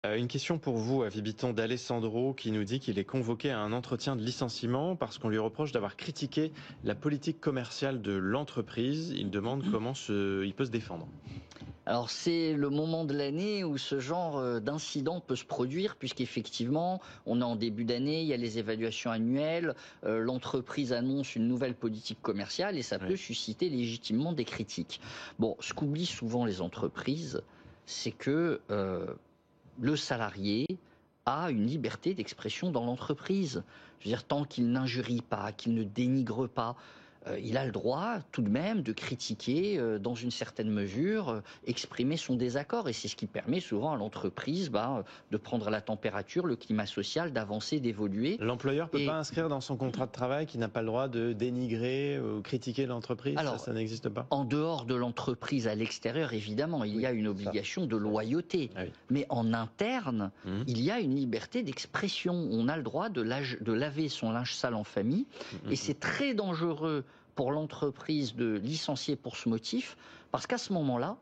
Une question pour vous, Avi Bitton, d'Alessandro, qui nous dit qu'il est convoqué à un entretien de licenciement parce qu'on lui reproche d'avoir critiqué la politique commerciale de l'entreprise. Il demande comment il peut se défendre. Alors c'est le moment de l'année où ce genre d'incident peut se produire, puisqu'effectivement, on est en début d'année, il y a les évaluations annuelles, l'entreprise annonce une nouvelle politique commerciale et ça peut Oui. susciter légitimement des critiques. Bon, ce qu'oublient souvent les entreprises, c'est que le salarié a une liberté d'expression dans l'entreprise. Je veux dire, tant qu'il n'injurie pas, qu'il ne dénigre pas, il a le droit tout de même de critiquer, dans une certaine mesure, exprimer son désaccord. Et c'est ce qui permet souvent à l'entreprise de prendre la température, le climat social, d'avancer, d'évoluer. L'employeur peut pas Et inscrire dans son contrat de travail qu'il n'a pas le droit de dénigrer ou critiquer l'entreprise. alors, Ça n'existe pas. en dehors de l'entreprise, à l'extérieur, évidemment, il y a une obligation de loyauté. Ah oui. Mais en interne, Mhm. il y a une liberté d'expression. On a le droit de laver son linge sale en famille. Et c'est très dangereux pour l'entreprise de licencier pour ce motif, parce qu'à ce moment-là,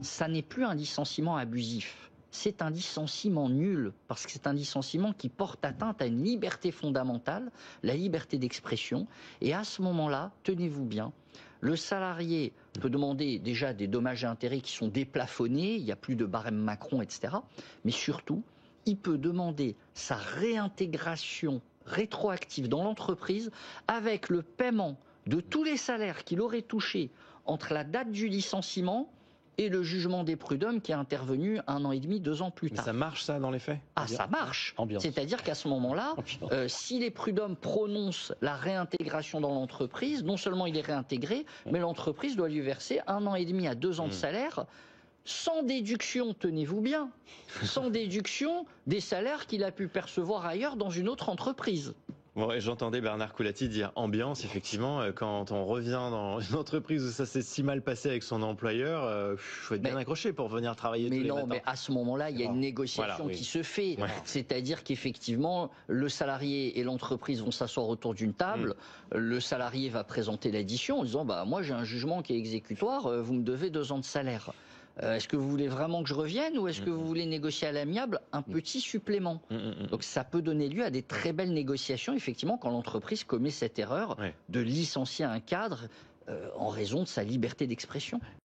ça n'est plus un licenciement abusif. C'est un licenciement nul, parce que c'est un licenciement qui porte atteinte à une liberté fondamentale, la liberté d'expression. Et à ce moment-là, tenez-vous bien, le salarié peut demander déjà des dommages et intérêts qui sont déplafonnés, il n'y a plus de barème Macron, etc. Mais surtout, il peut demander sa réintégration rétroactive dans l'entreprise avec le paiement de tous les salaires qu'il aurait touchés entre la date du licenciement et le jugement des prud'hommes qui est intervenu 1 an et demi, 2 ans plus Mais tard. ça marche, ça, dans les faits? Ah, ça marche. Ambiance. C'est-à-dire qu'à ce moment-là, si les prud'hommes prononcent la réintégration dans l'entreprise, non seulement il est réintégré, mais l'entreprise doit lui verser 1 an et demi à 2 ans de salaire, sans déduction, tenez-vous bien, sans déduction des salaires qu'il a pu percevoir ailleurs dans une autre entreprise. Bon, et j'entendais Bernard Coulati dire ambiance, effectivement, quand on revient dans une entreprise où ça s'est si mal passé avec son employeur, faut être bien accroché pour venir travailler tous les matins. Mais à ce moment-là, il y a une négociation Voilà, oui. qui se fait. Ouais. C'est-à-dire qu'effectivement, le salarié et l'entreprise vont s'asseoir autour d'une table. Le salarié va présenter l'addition en disant moi j'ai un jugement qui est exécutoire, vous me devez 2 ans de salaire. Est-ce que vous voulez vraiment que je revienne ou est-ce que vous voulez négocier à l'amiable un petit supplément? Donc ça peut donner lieu à des très belles négociations, effectivement, quand l'entreprise commet cette erreur de licencier un cadre en raison de sa liberté d'expression.